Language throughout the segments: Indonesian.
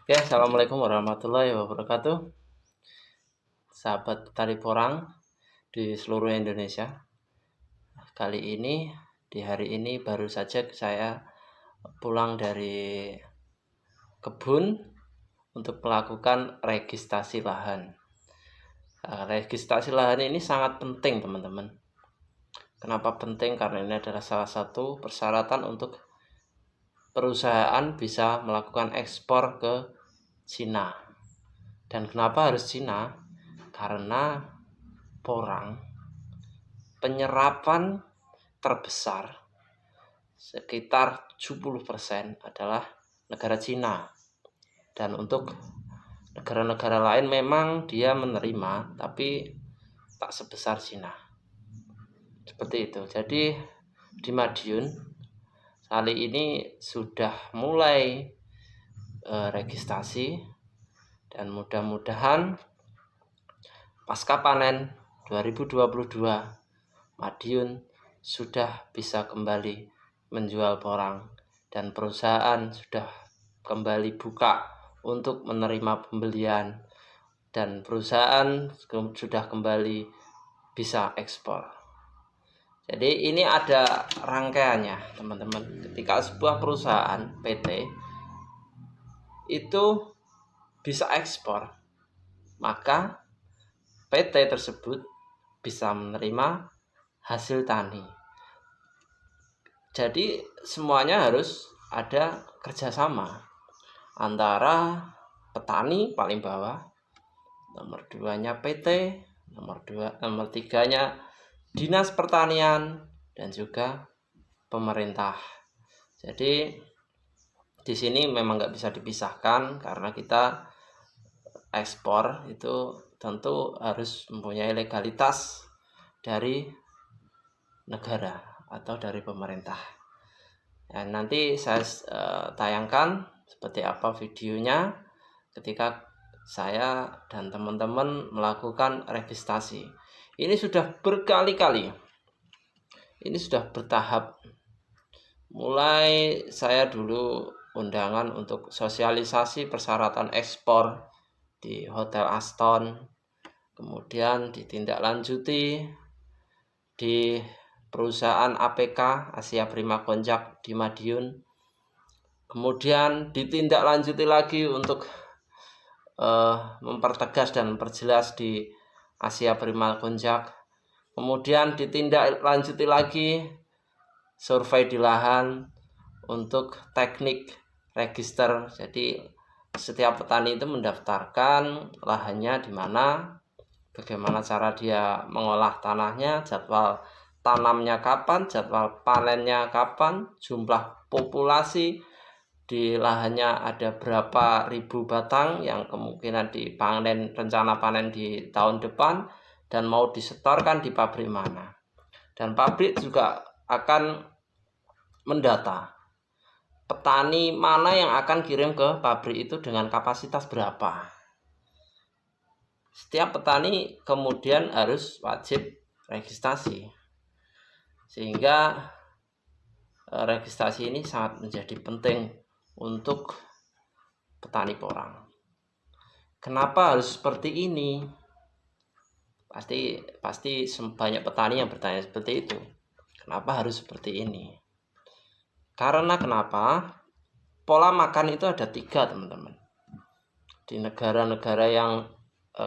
Oke, assalamualaikum warahmatullahi wabarakatuh, sahabat petani porang di seluruh Indonesia. Kali ini, di hari ini baru saja saya pulang dari kebun untuk melakukan registrasi lahan. Registrasi lahan ini sangat penting, teman-teman. Kenapa penting? Karena ini adalah salah satu persyaratan untuk perusahaan bisa melakukan ekspor ke Cina. Dan kenapa harus Cina? Karena porang penyerapan terbesar sekitar 70% adalah negara Cina. Dan untuk negara-negara lain memang dia menerima, tapi tak sebesar Cina. Seperti itu. Jadi di Madiun kali ini sudah mulai registrasi, dan mudah-mudahan pasca panen 2022 Madiun sudah bisa kembali menjual porang dan perusahaan sudah kembali buka untuk menerima pembelian, dan perusahaan sudah kembali bisa ekspor. Jadi ini ada rangkaiannya, teman-teman. Ketika sebuah perusahaan PT itu bisa ekspor, maka PT tersebut bisa menerima hasil tani. Jadi semuanya harus ada kerjasama antara petani paling bawah, nomor 2-nya PT, nomor 3-nya Dinas Pertanian, dan juga pemerintah. Jadi di sini memang nggak bisa dipisahkan, karena kita ekspor itu tentu harus mempunyai legalitas dari negara atau dari pemerintah. Dan nanti saya tayangkan seperti apa videonya ketika saya dan teman-teman melakukan registrasi. Ini sudah berkali-kali, ini sudah bertahap. Mulai saya dulu undangan untuk sosialisasi persyaratan ekspor di Hotel Aston, kemudian ditindaklanjuti di perusahaan APK Asia Prima Konjak di Madiun, kemudian ditindaklanjuti lagi untuk mempertegas dan memperjelas di Asia Prima Konjak, kemudian ditindaklanjuti lagi survei di lahan untuk teknik register. Jadi setiap petani itu mendaftarkan lahannya di mana, bagaimana cara dia mengolah tanahnya, jadwal tanamnya kapan, jadwal panennya kapan, jumlah populasi di lahannya ada berapa ribu batang yang kemungkinan dipanen, rencana panen di tahun depan, dan mau disetorkan di pabrik mana. Dan pabrik juga akan mendata petani mana yang akan kirim ke pabrik itu dengan kapasitas berapa. Setiap petani kemudian harus wajib registrasi, sehingga registrasi ini sangat menjadi penting untuk petani porang. Kenapa harus seperti ini? Pasti banyak petani yang bertanya seperti itu. Kenapa harus seperti ini? Karena kenapa? Pola makan itu ada 3, teman-teman. Di negara-negara yang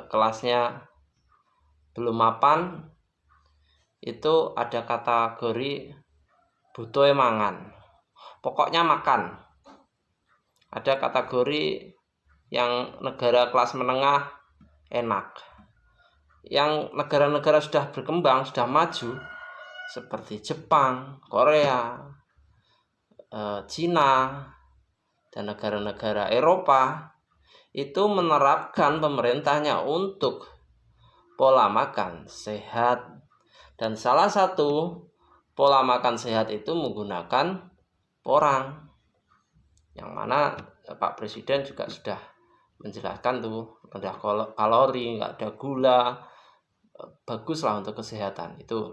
kelasnya belum mapan, itu ada kategori butuh mangan, pokoknya makan. Ada kategori yang negara kelas menengah, enak. Yang negara-negara sudah berkembang, sudah maju, seperti Jepang, Korea, Cina, dan negara-negara Eropa, itu menerapkan pemerintahnya untuk pola makan sehat. Dan salah satu pola makan sehat itu menggunakan porang, yang mana Pak Presiden juga sudah menjelaskan tuh, rendah kalori, nggak ada gula, baguslah untuk kesehatan itu.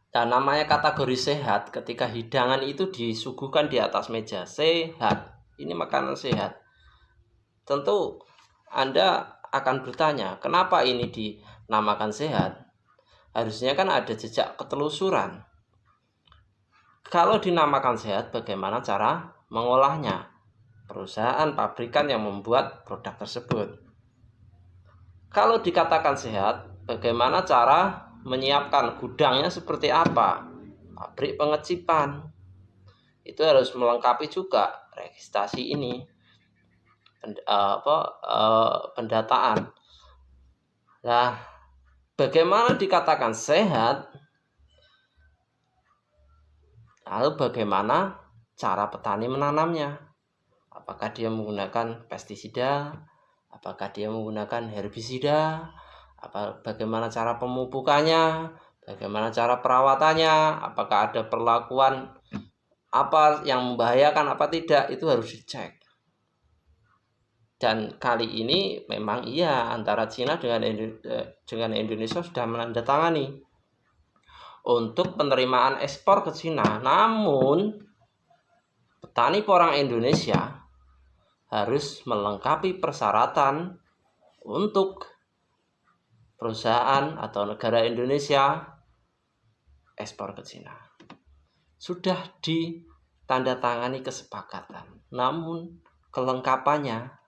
Dan namanya kategori sehat ketika hidangan itu disuguhkan di atas meja, sehat, ini makanan sehat. tentu Anda akan bertanya, kenapa ini dinamakan sehat? Harusnya kan ada jejak ketelusuran. Kalau dinamakan sehat, bagaimana cara mengolahnya? Perusahaan pabrikan yang membuat produk tersebut. Kalau dikatakan sehat, bagaimana cara menyiapkan gudangnya seperti apa? Pabrik pengecipan. Itu harus melengkapi juga registrasi ini. Pendataan. Nah, bagaimana dikatakan sehat? Lalu bagaimana cara petani menanamnya? Apakah dia menggunakan pestisida? Apakah dia menggunakan herbisida? Bagaimana cara pemupukannya? Bagaimana cara perawatannya? Apakah ada perlakuan apa yang membahayakan apa tidak? Itu harus dicek. Dan kali ini memang iya, antara Cina dengan Indonesia sudah menandatangani untuk penerimaan ekspor ke Cina. Namun petani porang Indonesia harus melengkapi persyaratan untuk perusahaan atau negara Indonesia ekspor ke Cina. Sudah ditandatangani kesepakatan, namun kelengkapannya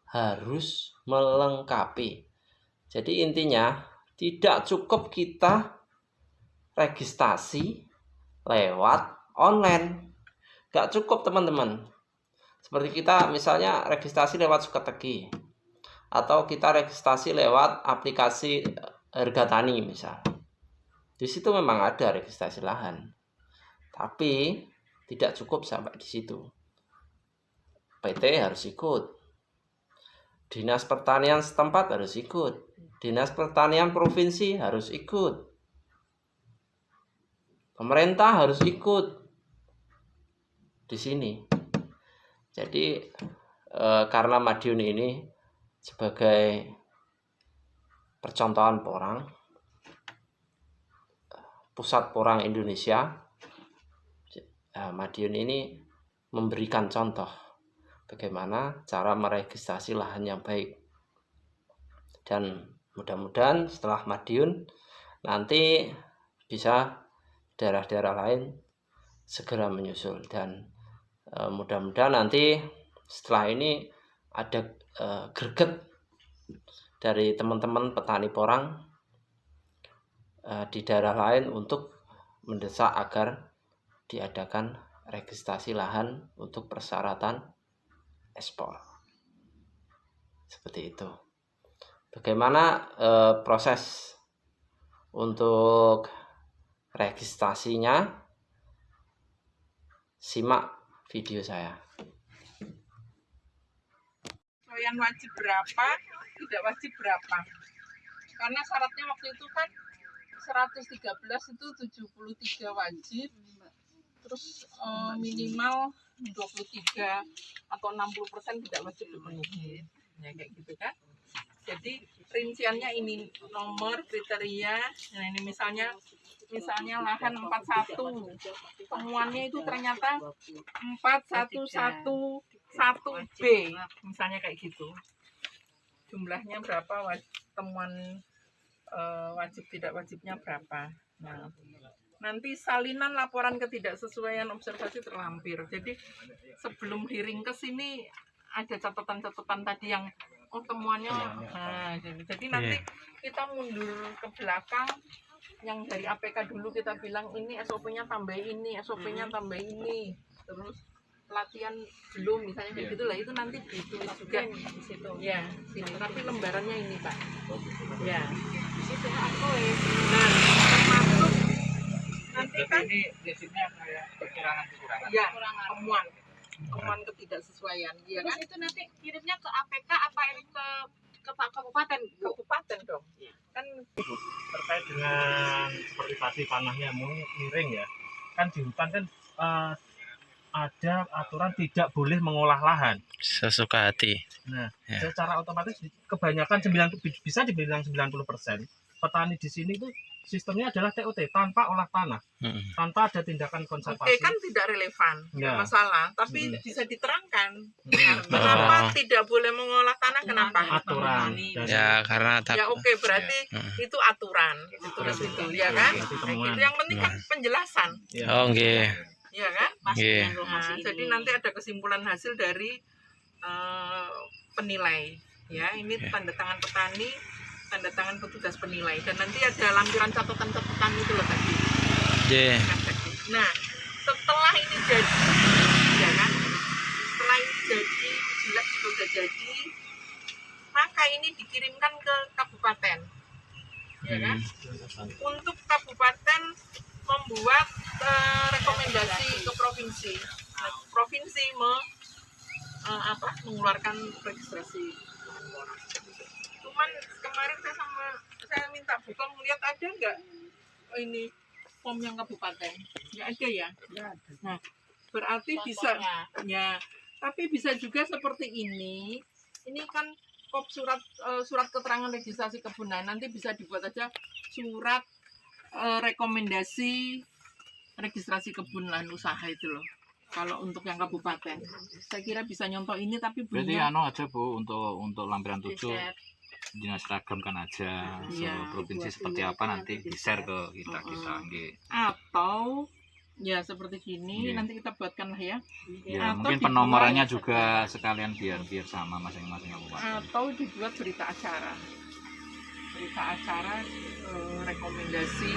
harus melengkapi. Jadi intinya tidak cukup kita registrasi lewat online. Gak cukup teman-teman. Seperti kita misalnya registrasi lewat Sukateki, atau kita registrasi lewat aplikasi Harga Tani misal. Di situ memang ada registrasi lahan, tapi tidak cukup sampai di situ. PT harus ikut, Dinas Pertanian setempat harus ikut, Dinas Pertanian Provinsi harus ikut, pemerintah harus ikut di sini. Jadi karena Madiun ini sebagai percontohan porang, pusat porang Indonesia, Madiun ini memberikan contoh bagaimana cara meregistrasi lahan yang baik. Dan mudah-mudahan setelah Madiun nanti bisa daerah-daerah lain segera menyusul. Dan mudah-mudahan nanti setelah ini ada greget dari teman-teman petani porang di daerah lain untuk mendesak agar diadakan registrasi lahan untuk persyaratan ekspor. Seperti itu. Bagaimana proses untuk registrasinya? Simak video saya. Yang wajib berapa, tidak wajib berapa. Karena syaratnya waktu itu kan 113 itu 73 wajib, terus minimal 23 atau 60% tidak wajib dipenuhi, ya kayak gitu kan. Jadi rinciannya ini nomor kriteria. Nah ini misalnya lahan 41, temuannya itu ternyata 4111B, misalnya kayak gitu. Jumlahnya berapa, temuan wajib tidak wajibnya berapa. Nah, nanti salinan laporan ketidaksesuaian observasi terlampir. Jadi sebelum diringkes ini ada catatan-catatan tadi yang temuannya. Nah, jadi nanti kita mundur ke belakang, yang dari APK dulu kita bilang ini SOP-nya tambah ini, SOP-nya tambah ini, terus pelatihan belum misalnya kayak gitu lah, itu nanti ditulis juga di situ. Ya, sini. Tapi lembarannya ini, Pak. Ya, di situ aku. Nah, termasuk nanti kan ini biasanya kayak kekurangan. Ya, temuan ketidaksesuaian, ya kan? Itu nanti kirimnya ke APK apa ke Pak Kabupaten? Kabupaten dong. Ya. Kan terkait dengan seperti tadi tanahnya miring ya. Kan di hutan kan ada aturan tidak boleh mengolah lahan sesuka hati. Nah, secara otomatis kebanyakan bisa dibilang 90% petani di sini itu sistemnya adalah TOT, tanpa olah tanah, tanpa ada tindakan konservasi. Oke, kan tidak relevan, nggak masalah, tapi bisa diterangkan kenapa tidak boleh mengolah tanah kenapa? aturan Ya karena Ya oke, berarti itu aturan itu ya kan? Kayak gitu. Yang penting kan penjelasan, oh nggih. ya kan? Nggih. Nah, jadi nanti ada kesimpulan hasil dari penilai, ya ini tanda tangan petani, tanda tangan petugas penilai, dan nanti ada lampiran catatan itu loh tadi. Nggih. Nah, setelah ini jadi, ya kan? Setelah ini jadi, jelas sudah jadi, maka ini dikirimkan ke kabupaten, ya kan? Untuk kabupaten membuat rekomendasi ke provinsi. Nah, provinsi mengeluarkan registrasi. Cuman kemarin saya minta Bukom melihat ada nggak ini form yang kabupaten? Nggak ada ya? Nah, berarti bisa ya, tapi bisa juga seperti ini. Ini kan surat keterangan registrasi kebun. Nah, nanti bisa dibuat aja surat rekomendasi registrasi kebun lahan usaha itu loh. Kalau untuk yang kabupaten, saya kira bisa nyontoh ini, tapi berarti bunyinya aja Bu untuk lampiran 7 dinas ragamkan aja Iya. provinsi seperti apa nanti di-share ke kita nggih. atau ya seperti gini, Iya. nanti kita buatkan lah ya. Ya, Atau mungkin dibuat- penomorannya juga sekalian biar sama masing-masing kabupaten. Atau dibuat berita acara, rekomendasi.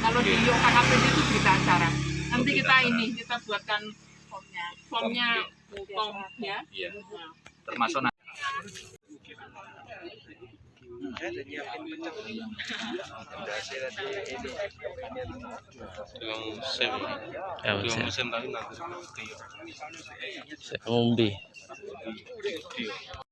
Kalau di KKPD itu berita acara. Nanti kita buatkan formnya Bukom ya. Iya. Termasuk Saya ngombe.